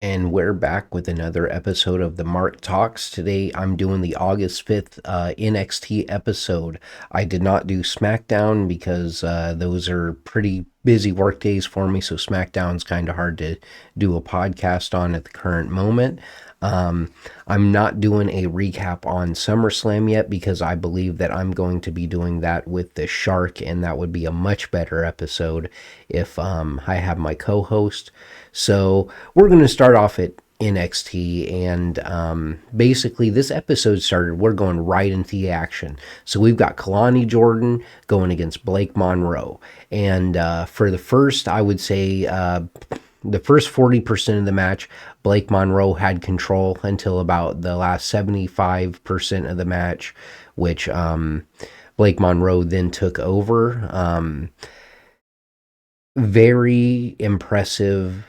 And we're back with another episode of the Mark Talks. Today I'm doing the August 5th NXT episode. I did not do SmackDown because those are pretty busy work days for me, so SmackDown's kind of hard to do a podcast on at the current moment. Um, I'm not doing a recap on SummerSlam yet because I believe that I'm going to be doing that with the Shark, and that would be a much better episode if I have my co host. So we're going to start off at NXT, and basically this episode started. We're going right into the action. So we've got Kalani Jordan going against Blake Monroe, and for the first, I would say. The first 40% of the match, Blake Monroe had control until about the last 75% of the match, which Blake Monroe then took over. Very impressive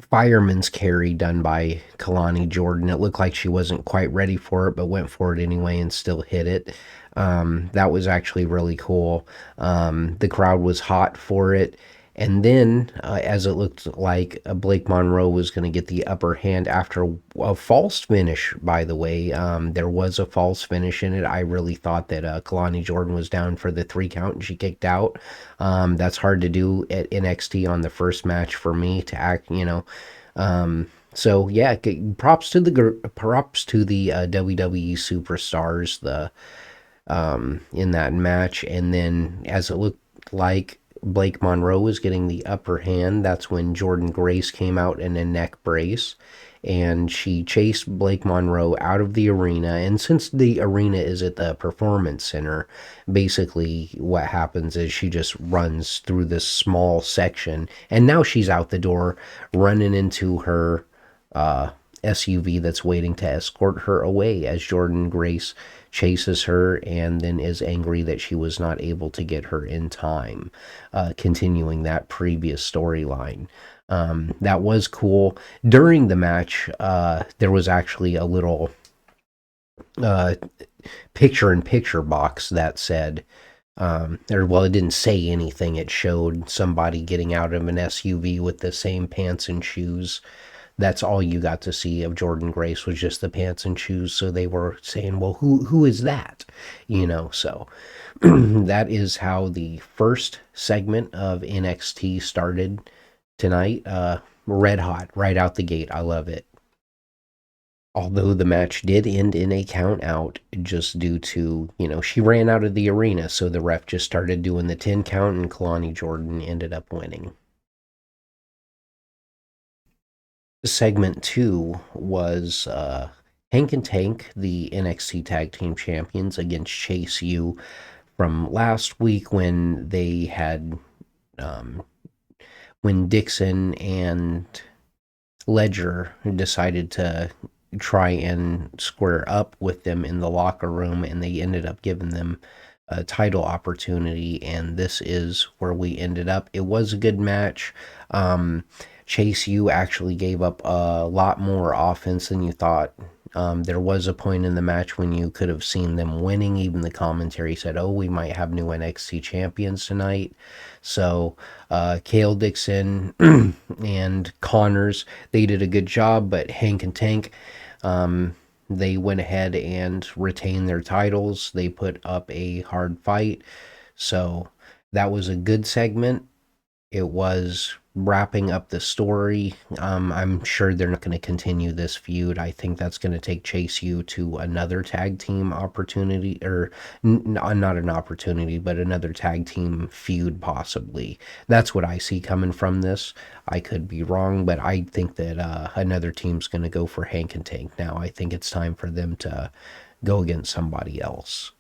fireman's carry done by Kalani Jordan. It looked like she wasn't quite ready for it, but went for it anyway and still hit it. That was actually really cool. The crowd was hot for it. And then, as it looked like Blake Monroe was going to get the upper hand after a false finish, by the way. There was a false finish in it. I really thought that Kalani Jordan was down for the 3 count and she kicked out. That's hard to do at NXT on the first match for me to act. So yeah, props to the WWE superstars in that match. And then as it looked like Blake Monroe was getting the upper hand, that's when Jordan Grace came out in a neck brace and she chased Blake Monroe out of the arena. And since the arena is at the Performance Center, basically what happens is she just runs through this small section, and now she's out the door running into her SUV that's waiting to escort her away as Jordan Grace chases her and then is angry that she was not able to get her in time, continuing that previous storyline. That was cool. During the match, there was actually a little uh, picture-in-picture box that said, well, it didn't say anything. It showed somebody getting out of an SUV with the same pants and shoes. That's all you got to see of Jordan Grace was just the pants and shoes. So they were saying, well, who is that? So that is how the first segment of NXT started tonight. Red hot right out the gate. I love it. Although the match did end in a count out just due to, she ran out of the arena. So the ref just started doing the 10 count and Kalani Jordan ended up winning. Segment 2 was Hank and Tank, the NXT Tag Team Champions, against Chase U from last week when they had when Dixon and Ledger decided to try and square up with them in the locker room, and they ended up giving them a title opportunity, and this is where we ended up. It was a good match. Chase U actually gave up a lot more offense than you thought. There was a point in the match when you could have seen them winning. Even the commentary said, oh, we might have new NXT champions tonight. So Kale Dixon and Connors, they did a good job, but Hank and Tank, they went ahead and retained their titles. They put up a hard fight. So that was a good segment. It was wrapping up the story. I'm sure they're not going to continue this feud. I think that's going to take Chase U to another tag team opportunity, or not an opportunity, but another tag team feud possibly. That's what I see coming from this. I could be wrong, but I think that another team's going to go for Hank and Tank now. I think it's time for them to go against somebody else.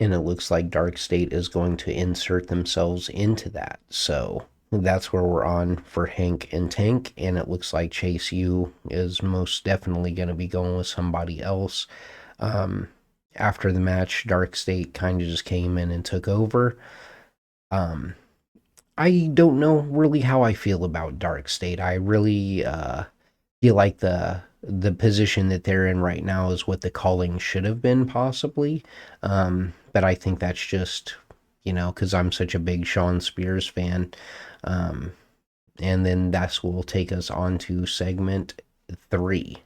And it looks like Dark State is going to insert themselves into that. So that's where we're on for Hank and Tank, and it looks like Chase U is most definitely going to be going with somebody else. After the match, Dark State kind of just came in and took over. I don't know really how I feel about Dark State. I really feel like the position that they're in right now is what the calling should have been possibly. But I think that's just, because I'm such a big Sean Spears fan. Um, And then that's will take us on to segment 3.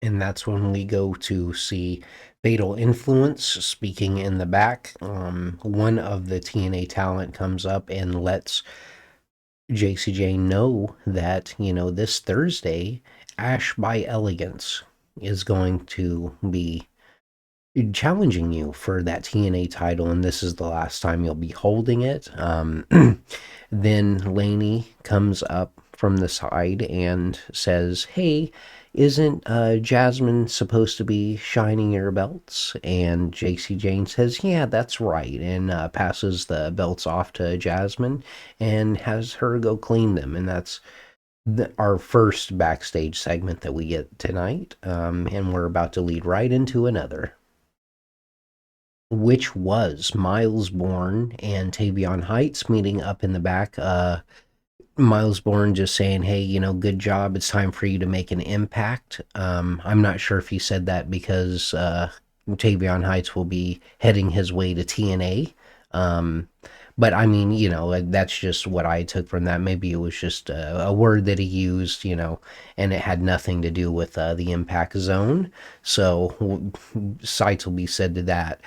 And that's when we go to see Fatal Influence speaking in the back. One of the TNA talent comes up and lets JCJ know that, this Thursday, Ash by Elegance is going to be challenging you for that TNA title, and this is the last time you'll be holding it. Then Laney comes up from the side and says, "Hey, isn't Jasmine supposed to be shining your belts?" And JC Jane says, "Yeah, that's right," and passes the belts off to Jasmine and has her go clean them. And that's our first backstage segment that we get tonight. And we're about to lead right into another, which was Miles Bourne and Tavion Heights meeting up in the back. Miles Bourne just saying, "Hey, good job. It's time for you to make an impact." I'm not sure if he said that because Tavion Heights will be heading his way to TNA. But I mean, that's just what I took from that. Maybe it was just a word that he used, and it had nothing to do with the impact zone. So sights will be said to that.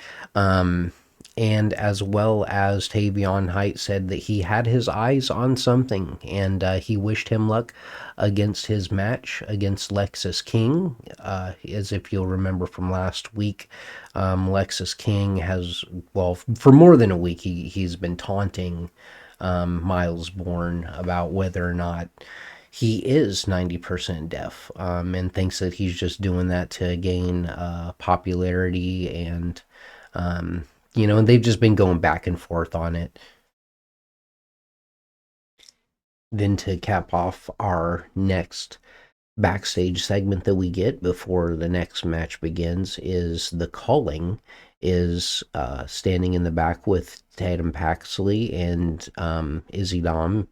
And as well as Tavion Heights said that he had his eyes on something, and he wished him luck against his match against Lexus King. As if you'll remember from last week, Lexus King has, well, for more than a week, he's been taunting Miles Bourne about whether or not he is 90% deaf, and thinks that he's just doing that to gain popularity. And and they've just been going back and forth on it. Then to cap off our next backstage segment that we get before the next match begins is the Calling is standing in the back with Tatum Paxley and Izzy Dom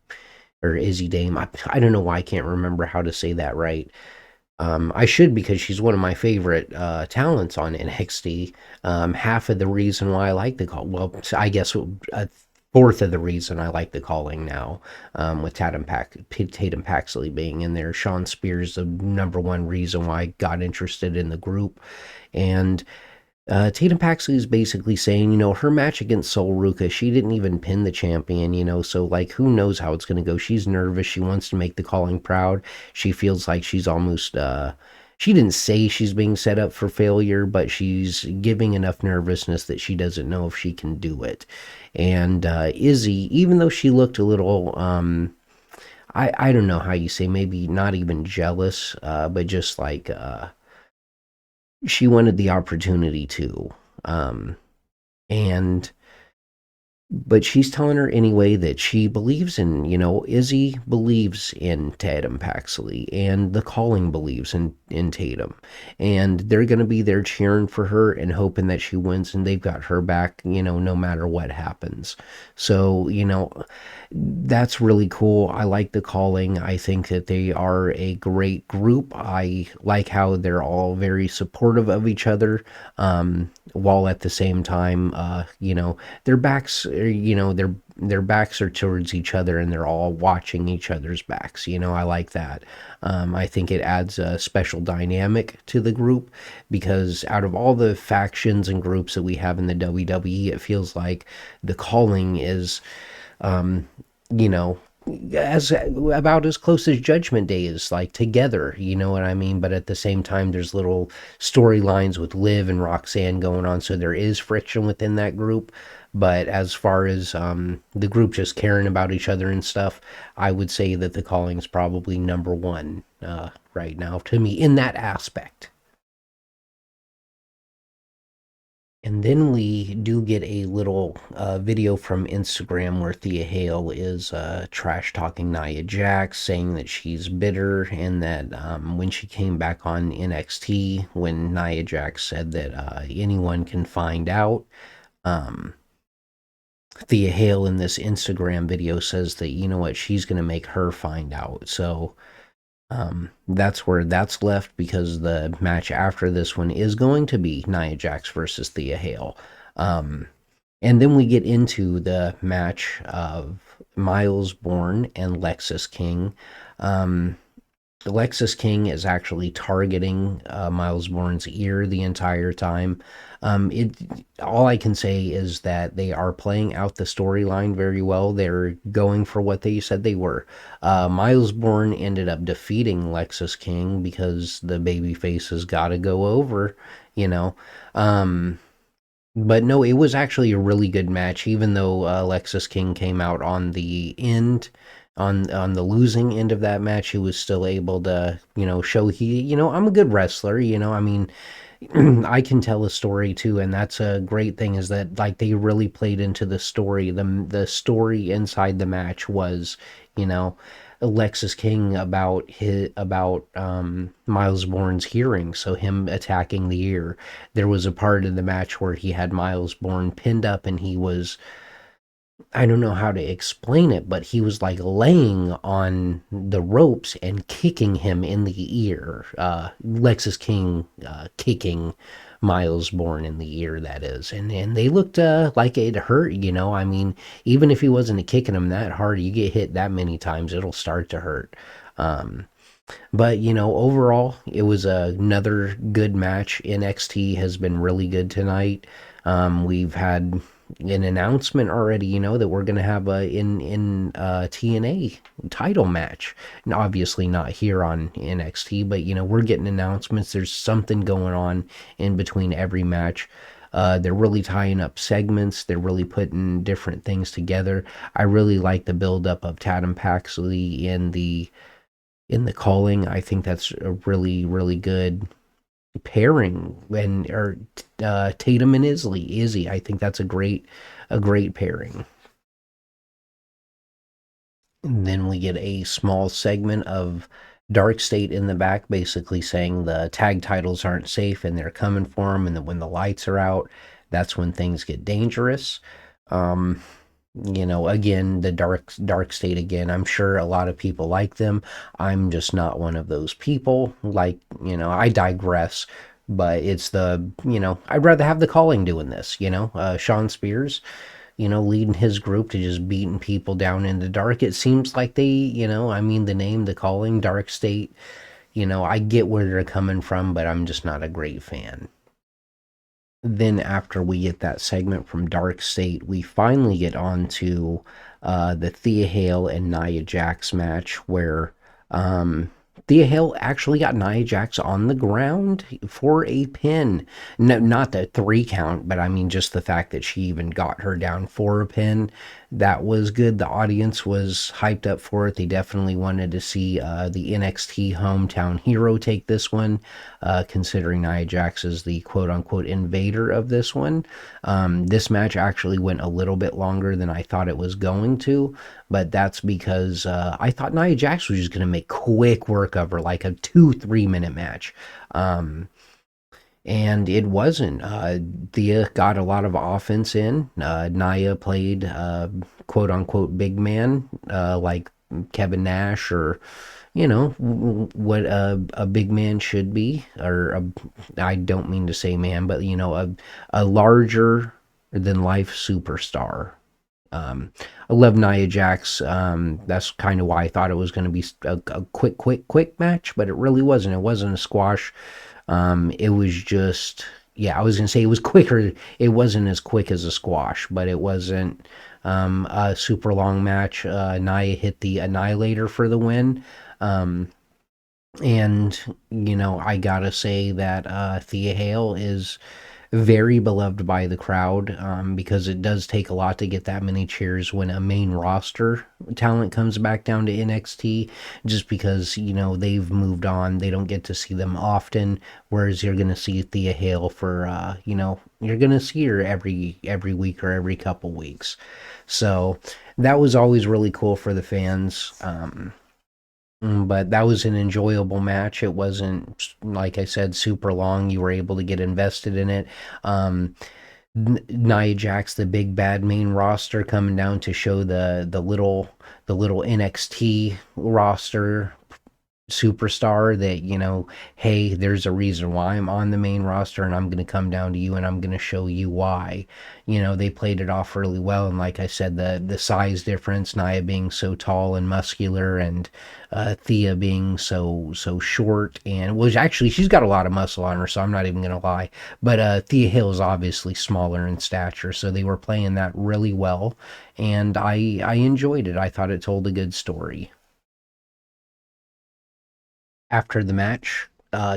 or Izzy Dame. I don't know why I can't remember how to say that right. I should, because she's one of my favorite talents on NXT. Half of the reason why I like the call, well, I guess a fourth of the reason I like the Calling now, with Tatum Paxley being in there. Sean Spears, the number one reason why I got interested in the group. And Tatum Paxley is basically saying, her match against Sol Ruka, she didn't even pin the champion, so like, who knows how it's going to go. She's nervous. She wants to make the Calling proud. She feels like she's almost, she didn't say she's being set up for failure, but she's giving enough nervousness that she doesn't know if she can do it. And Izzy, even though she looked a little, I don't know how you say, maybe not even jealous, but just like, she wanted the opportunity to. Um, and but she's telling her anyway that she believes in, Izzy believes in Tatum Paxley, and the Calling believes in Tatum, and they're going to be there cheering for her and hoping that she wins, and they've got her back, no matter what happens. So, that's really cool. I like the Calling. I think that they are a great group. I like how they're all very supportive of each other, while at the same time, their backs are, their backs are towards each other, and they're all watching each other's backs. I like that. I think it adds a special dynamic to the group, because out of all the factions and groups that we have in the WWE, it feels like the Calling is, you know, as about as close as Judgment Day is, like, together, you know what I mean? But at the same time, there's little storylines with Liv and Roxanne going on, so there is friction within that group. But as far as the group just caring about each other and stuff, I would say that the Calling is probably number one right now to me in that aspect. And then we do get a little video from Instagram where Thea Hale is trash talking Nia Jax, saying that she's bitter, and that when she came back on NXT, when Nia Jax said that anyone can find out, um, Thea Hale in this Instagram video says that, you know what, she's going to make her find out. So that's where that's left, because the match after this one is going to be Nia Jax versus Thea Hale. And then we get into the match of Miles Bourne and Lexus King. Um, Alexis King is actually targeting Miles Bourne's ear the entire time. It all I can say is that they are playing out the storyline very well. They're going for what they said they were. Miles Bourne ended up defeating Lexus King because the baby faces got to go over, you know. Um, but no, it was actually a really good match, even though Lexus King came out on the end, on the losing end of that match. He was still able to, show I'm a good wrestler. I mean, I can tell a story too, and that's a great thing. Is that like they really played into the story. The story inside the match was, you know, Alexis King about Miles Bourne's hearing, so him attacking the ear. There was a part of the match where he had Miles Bourne pinned up, and he was, I don't know how to explain it, but he was like laying on the ropes and kicking him in the ear. Lexus King kicking Miles Bourne in the ear, that is. And they looked like it hurt, I mean, even if he wasn't kicking him that hard, you get hit that many times, it'll start to hurt. Um, but overall, it was another good match. NXT has been really good tonight. We've had an announcement already, that we're gonna have a in TNA title match. And obviously not here on NXT, but we're getting announcements. There's something going on in between every match. They're really tying up segments. They're really putting different things together. I really like the buildup of Tatum Paxley in the calling. I think that's a really, really good pairing. And or Tatum and Izzy. I think that's a great pairing. And then we get a small segment of Dark State in the back, basically saying the tag titles aren't safe and they're coming for them, and that when the lights are out, that's when things get dangerous. Um, again, the dark state again. I'm sure a lot of people like them. I'm just not one of those people. Like, I digress, but it's I'd rather have the calling doing this, Sean Spears, leading his group to just beating people down in the dark. It seems like they, I mean, the name, the calling, dark state, I get where they're coming from, but I'm just not a great fan. Then after we get that segment from Dark State, we finally get on to the Thea Hale and Nia Jax match, where um, Thea Hale actually got Nia Jax on the ground for a pin. No, not the 3 count, but I mean just the fact that she even got her down for a pin. That was good. The audience was hyped up for it. They definitely wanted to see the NXT hometown hero take this one, considering Nia Jax is the quote unquote invader of this one. This match actually went a little bit longer than I thought it was going to, but that's because I thought Nia Jax was just going to make quick work of her, like a 2-3 minute match. Um, and it wasn't. Thea got a lot of offense in. Nia played quote unquote big man, like Kevin Nash, or what a big man should be, or I don't mean to say man, but a larger than life superstar. Um, I love Nia Jax. That's kind of why I thought it was going to be a quick match, but it really wasn't. It wasn't a squash. It was just, yeah, I was gonna say it was quicker. It wasn't as quick as a squash, but it wasn't a super long match. Nia hit the Annihilator for the win. Um, and I gotta say that Thea Hale is very beloved by the crowd, because it does take a lot to get that many cheers when a main roster talent comes back down to NXT, just because they've moved on. They don't get to see them often, whereas you're going to see Thea Hale for you're going to see her every week or every couple weeks. So that was always really cool for the fans. But that was an enjoyable match. It wasn't, like I said, super long. You were able to get invested in it. Um, Nia Jax, the big bad main roster, coming down to show the little NXT roster superstar that, hey, there's a reason why I'm on the main roster and I'm going to come down to you and I'm going to show you why. They played it off really well, and like I said, the size difference, Nia being so tall and muscular, and Thea being so short, and was actually, she's got a lot of muscle on her, so I'm not even going to lie. But Thea Hill is obviously smaller in stature, so they were playing that really well, and I enjoyed it. I thought it told a good story. After the match,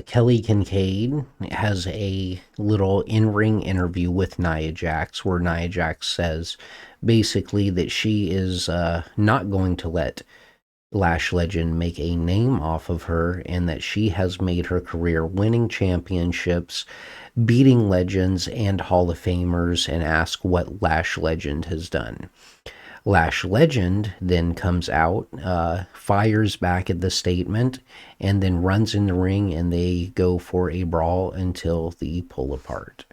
Kelly Kincaid has a little in ring interview with Nia Jax, where Nia Jax says basically that she is not going to let Lash Legend make a name off of her, and that she has made her career winning championships, beating legends and Hall of Famers, and ask what Lash Legend has done. Lash Legend then comes out, fires back at the statement, and then runs in the ring, and they go for a brawl until the pull apart.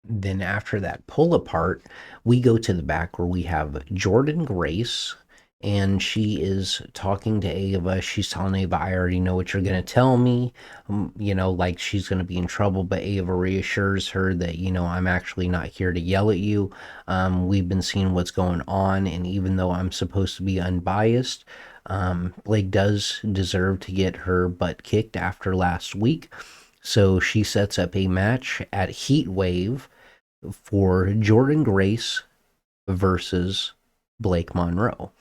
Then after that pull apart, we go to the back where we have Jordan Grace, and she is talking to Ava. She's telling Ava, I already know what you're going to tell me. Like she's going to be in trouble, but Ava reassures her that, I'm actually not here to yell at you. We've been seeing what's going on, and even though I'm supposed to be unbiased, Blake does deserve to get her butt kicked after last week. So she sets up a match at Heat Wave for Jordan Grace versus Blake Monroe.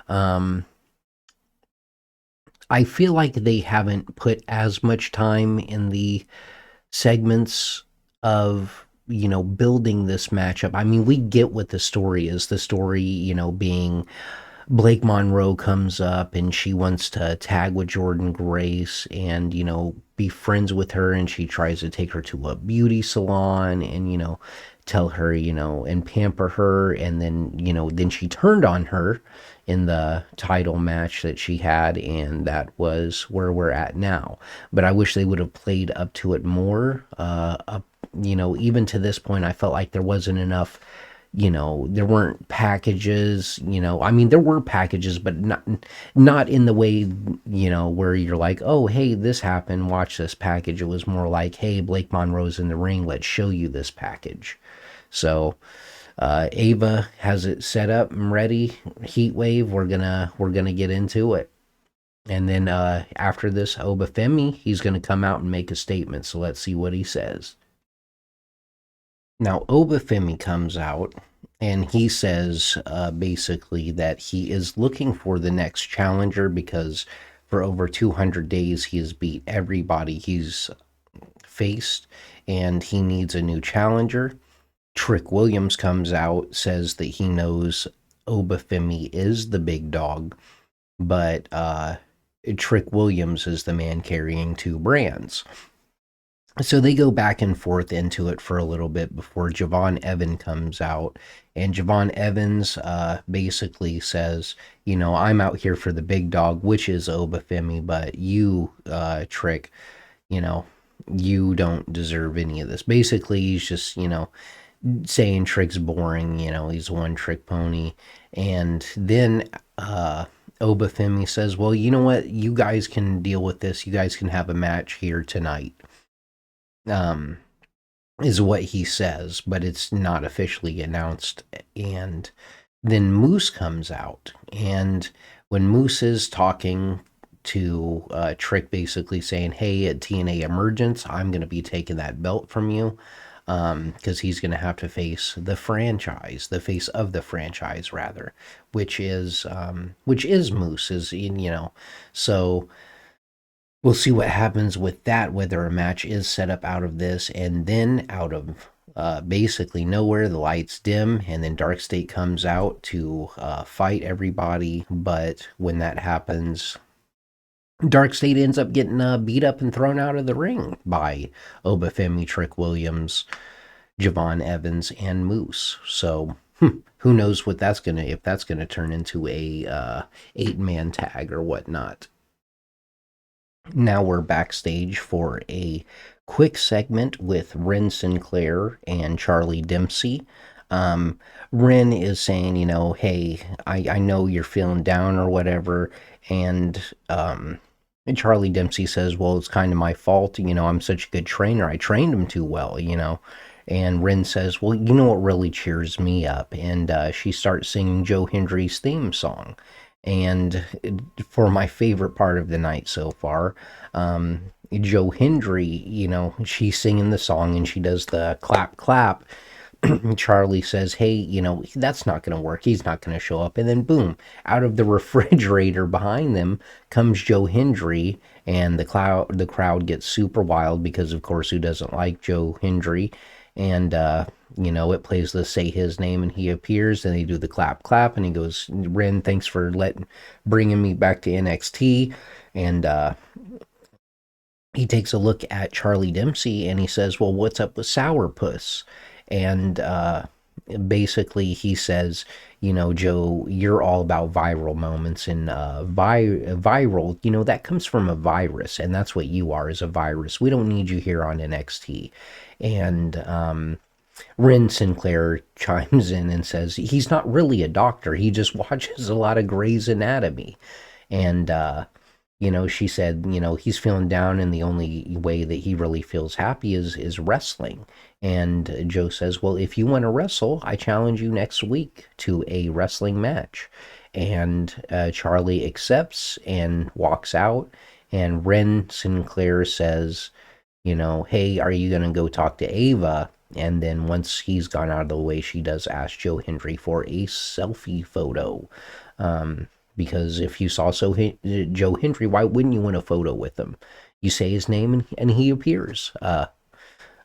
Um, I feel like they haven't put as much time in the segments of, building this matchup. I mean, we get what the story is. The story, being Blake Monroe comes up and she wants to tag with Jordan Grace and, be friends with her. And she tries to take her to a beauty salon and, tell her, and pamper her. And then, then she turned on her in the title match that she had. And that was where we're at now. But I wish they would have played up to it more. Even to this point, I felt like there wasn't enough, there weren't packages, I mean, there were packages, but not in the way, where you're like, oh, hey, this happened, watch this package. It was more like, hey, Blake Monroe's in the ring, let's show you this package. So Ava has it set up and ready. Heat Wave, we're gonna get into it. And then after this, Obafemi, he's gonna come out and make a statement. So let's see what he says. Now, Obafemi comes out and he says basically that he is looking for the next challenger because for over 200 days he has beat everybody he's faced and he needs a new challenger. Trick Williams comes out, says that he knows Obafemi is the big dog, but Trick Williams is the man carrying two brands. So they go back and forth into it for a little bit before Javon Evans comes out. And Javon Evans basically says, I'm out here for the big dog, which is Obafemi, but you, Trick, you know, you don't deserve any of this. Basically, he's just, saying Trick's boring, he's a one trick pony. And then Obafemi says, well, you know what? You guys can deal with this. You guys can have a match here tonight. Um, is what he says, but it's not officially announced. And then Moose comes out, and when Moose is talking to Trick, basically saying, "Hey, at TNA Emergence, I'm going to be taking that belt from you." Because he's going to have to face the franchise, the face of the franchise, rather, which is Moose, is so we'll see what happens with that, whether a match is set up out of this. And then out of basically nowhere, the lights dim, and then Dark State comes out to fight everybody. But when that happens, Dark State ends up getting beat up and thrown out of the ring by Obafemi, Trick Williams, Javon Evans, and Moose. So who knows what that's gonna, if that's gonna turn into a 8-man tag or whatnot. Now we're backstage for a quick segment with Ren Sinclair and Charlie Dempsey. Um, Ren is saying, hey, I know you're feeling down or whatever. And Charlie Dempsey says, well, it's kind of my fault. I'm such a good trainer. I trained him too well. And Ren says, well, you know what really cheers me up? And she starts singing Joe Hendry's theme song. And for my favorite part of the night so far, Joe Hendry, she's singing the song and she does the clap, clap. Charlie says, hey, that's not going to work. He's not going to show up. And then, boom, out of the refrigerator behind them comes Joe Hendry. And the crowd gets super wild because, of course, who doesn't like Joe Hendry? And, it plays the say his name and he appears and they do the clap, clap. And he goes, Ren, thanks for bringing me back to NXT. And, he takes a look at Charlie Dempsey and he says, well, what's up with Sourpuss? And basically he says, Joe, you're all about viral moments, and viral, that comes from a virus, and that's what you are, is a virus. We don't need you here on NXT. And Ren Sinclair chimes in and says he's not really a doctor. He just watches a lot of Grey's Anatomy. And she said, he's feeling down, and the only way that he really feels happy is wrestling. And Joe says, well, if you want to wrestle, I challenge you next week to a wrestling match. And Charlie accepts and walks out. And Ren Sinclair says, hey, are you going to go talk to Ava? And then once he's gone out of the way, she does ask Joe Hendry for a selfie photo. Because if you saw Joe Hendry, why wouldn't you want a photo with him? You say his name and he appears.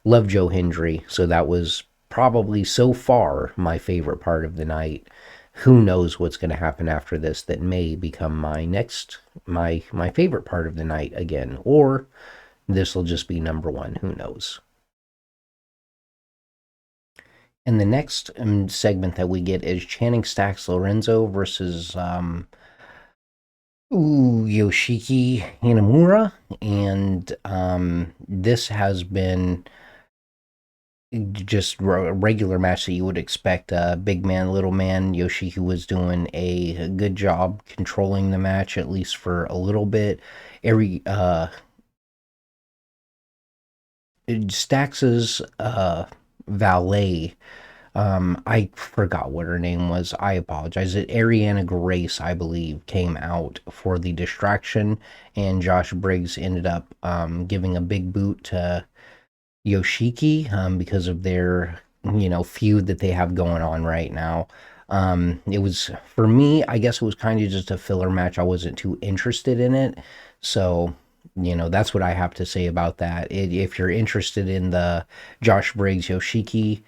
Love Joe Hendry. So that was probably so far my favorite part of the night. Who knows what's going to happen after this that may become my favorite part of the night again, or this will just be number one. Who knows? And the next segment that we get is Channing Stacks Lorenzo versus Yoshiki Inamura. And this has been just a regular match that you would expect. Big man, little man. Yoshiki was doing a good job controlling the match, at least for a little bit. Stax's valet, I forgot what her name was. I apologize. Ariana Grace, I believe, came out for the distraction, and Josh Briggs ended up giving a big boot to Yoshiki because of their feud that they have going on right now. It was, for me, I guess it was kind of just a filler match. I wasn't too interested in it, so that's what I have to say about that. If you're interested in the Josh Briggs Yoshiki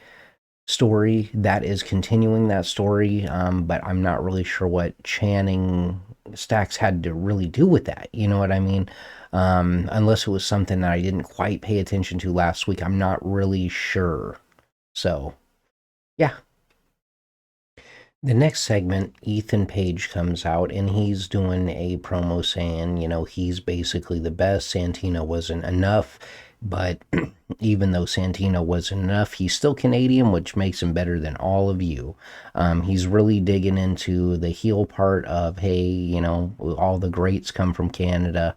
story, that is continuing that story, but I'm not really sure what Channing Stacks had to really do with that. You know what I mean? Unless it was something that I didn't quite pay attention to last week. I'm not really sure. So, yeah. The next segment, Ethan Page comes out and he's doing a promo saying, he's basically the best. Santino wasn't enough, but even though Santino wasn't enough, he's still Canadian, which makes him better than all of you. He's really digging into the heel part of, hey, all the greats come from Canada.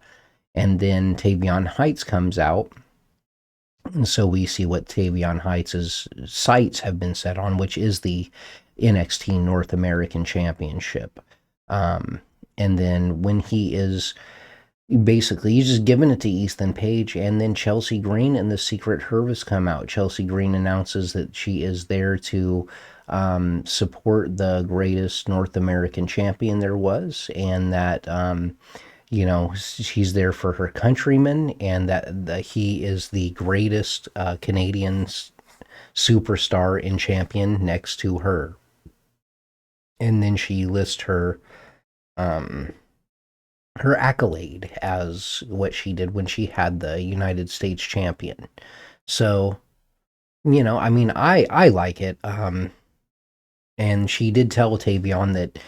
And then Tavion Heights comes out. And so we see what Tavion Heights' sights have been set on, which is the NXT North American Championship. And then when he's just giving it to Ethan Page, and then Chelsea Green and the Secret Service come out. Chelsea Green announces that she is there to support the greatest North American champion there was, and that she's there for her countrymen, and that he is the greatest Canadian superstar and champion next to her. And then she lists her accolade as what she did when she had the United States champion. So, I like it. And she did tell Tavion that,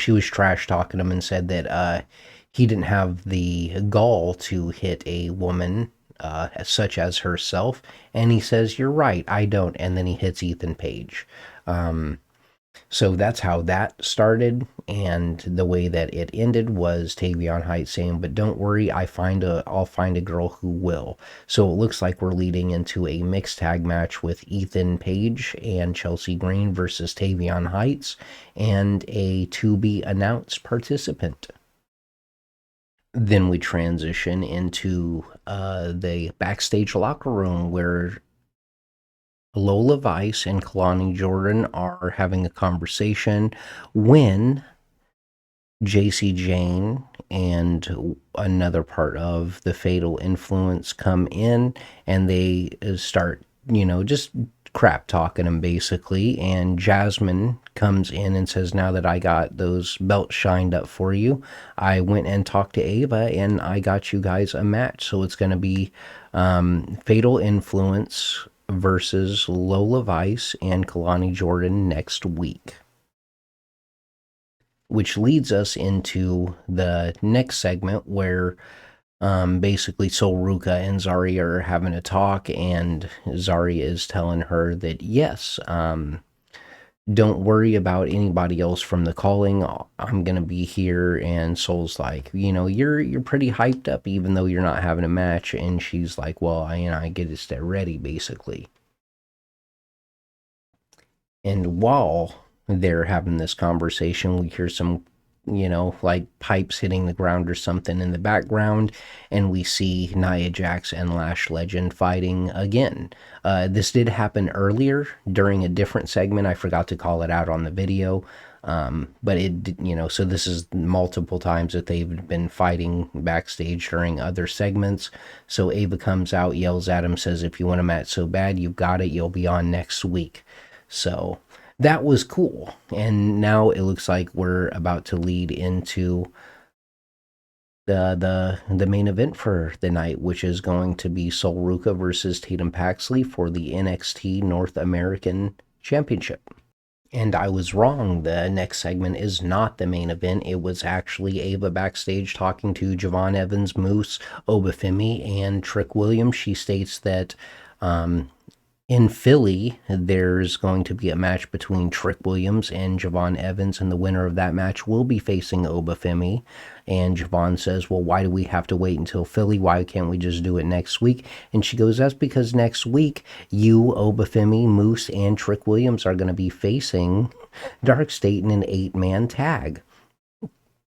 she was trash talking him and said that he didn't have the gall to hit a woman such as herself. And he says, you're right, I don't. And then he hits Ethan Page. So that's how that started, and the way that it ended was Tavion Heights saying, "But don't worry, I'll find a girl who will." So it looks like we're leading into a mixed tag match with Ethan Page and Chelsea Green versus Tavion Heights, and a to be announced participant. Then we transition into the backstage locker room where Lola Vice and Kalani Jordan are having a conversation when JC Jane and another part of the Fatal Influence come in, and they start, just crap talking him basically. And Jasmine comes in and says, "Now that I got those belts shined up for you, I went and talked to Ava and I got you guys a match. So it's going to be Fatal Influence versus Lola Vice and Kalani Jordan next week." Which leads us into the next segment where basically Sol Ruka and Zarya are having a talk, and Zarya is telling her that yes, don't worry about anybody else from the calling. I'm gonna be here. And Sol's like, you're pretty hyped up, even though you're not having a match. And she's like, well, I get it ready, basically. And while they're having this conversation, we hear some, like pipes hitting the ground or something in the background, and we see Nia Jax and Lash Legend fighting again. This did happen earlier during a different segment. I forgot to call it out on the video. But so this is multiple times that they've been fighting backstage during other segments. So Ava comes out, yells at him, says, "If you want a match so bad, you've got it. You'll be on next week." So that was cool. And now it looks like we're about to lead into the main event for the night, which is going to be Sol Ruka versus Tatum Paxley for the NXT North American Championship. And I was wrong. The next segment is not the main event. It was actually Ava backstage talking to Javon Evans, Moose, Obafemi, and Trick Williams. She states that in Philly, there's going to be a match between Trick Williams and Javon Evans, and the winner of that match will be facing Obafemi. And Javon says, "Well, why do we have to wait until Philly? Why can't we just do it next week?" And she goes, "That's because next week, you, Obafemi, Moose, and Trick Williams are going to be facing Dark State in an 8-man tag."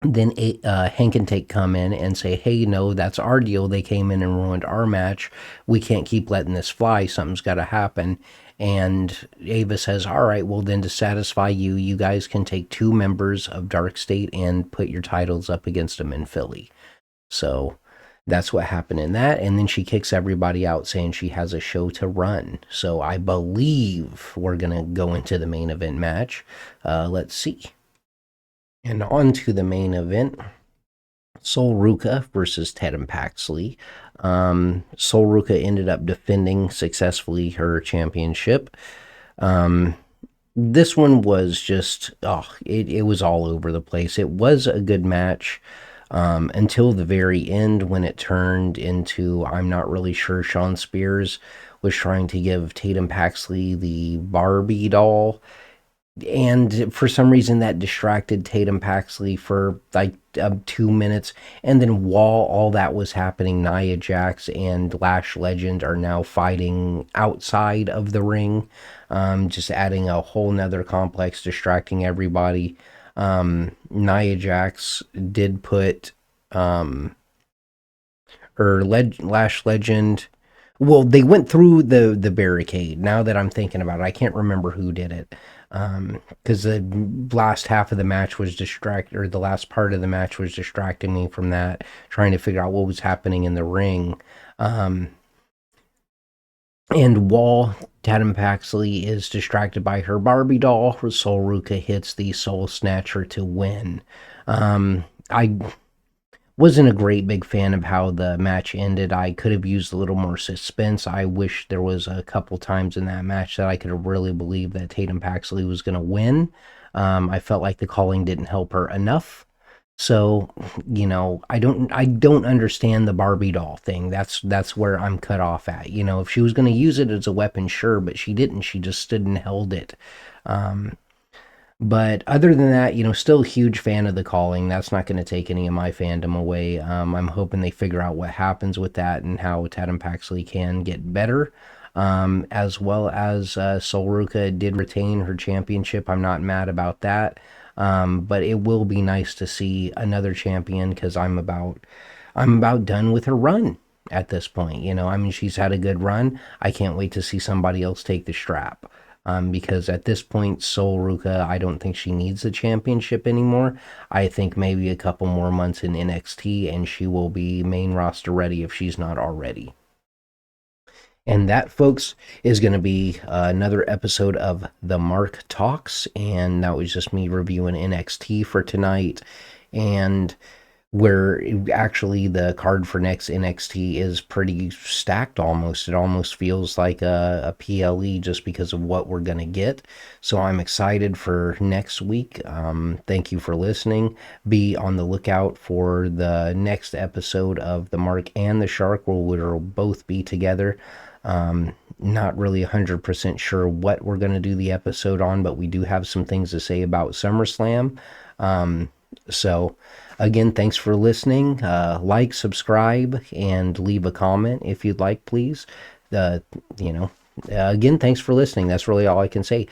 Then Hank and Take come in and say, "Hey, no, that's our deal. They came in and ruined our match. We can't keep letting this fly. Something's got to happen." And Ava says, "All right, well, then to satisfy you, you guys can take 2 members of Dark State and put your titles up against them in Philly." So that's what happened in that. And then she kicks everybody out, saying she has a show to run. So I believe we're going to go into the main event match. Let's see. And on to the main event, Sol Ruka versus Tatum Paxley. Sol Ruka ended up defending successfully her championship. This one was just, it was all over the place. It was a good match until the very end, when it turned into, I'm not really sure, Sean Spears was trying to give Tatum Paxley the Barbie doll, and for some reason that distracted Tatum Paxley for like 2 minutes. And then while all that was happening, Nia Jax and Lash Legend are now fighting outside of the ring, just adding a whole nother complex, distracting everybody. Nia Jax did put Lash Legend. Well, they went through the barricade. Now that I'm thinking about it, I can't remember who did it. Because the last half of the match was the last part of the match was distracting me from that, trying to figure out what was happening in the ring. And while Tatum Paxley is distracted by her Barbie doll, Sol Ruka hits the Soul Snatcher to win. I wasn't a great big fan of how the match ended. I could have used a little more suspense. I wish there was a couple times in that match that I could have really believed that Tatum Paxley was going to win. I felt like the calling didn't help her enough. So, I don't understand the Barbie doll thing. That's where I'm cut off at. If she was going to use it as a weapon, sure, but she didn't. She just stood and held it. But other than that, still a huge fan of the calling. That's not going to take any of my fandom away. I'm hoping they figure out what happens with that and how Tatum Paxley can get better. As well as Sol Ruka did retain her championship. I'm not mad about that. But it will be nice to see another champion because I'm about done with her run at this point. I mean, she's had a good run. I can't wait to see somebody else take the strap. Because at this point, Sol Ruka, I don't think she needs the championship anymore. I think maybe a couple more months in NXT and she will be main roster ready if she's not already. And that, folks, is going to be another episode of The Mark Talks. And that was just me reviewing NXT for tonight. And where actually the card for next NXT is pretty stacked almost. It almost feels like a PLE just because of what we're going to get. So I'm excited for next week. Thank you for listening. Be on the lookout for the next episode of The Mark and the Shark, where we'll both be together. Not really 100% sure what we're going to do the episode on, but we do have some things to say about SummerSlam. So, again, thanks for listening. Like, subscribe, and leave a comment if you'd like, please. Uh, you know, again, thanks for listening. That's really all I can say.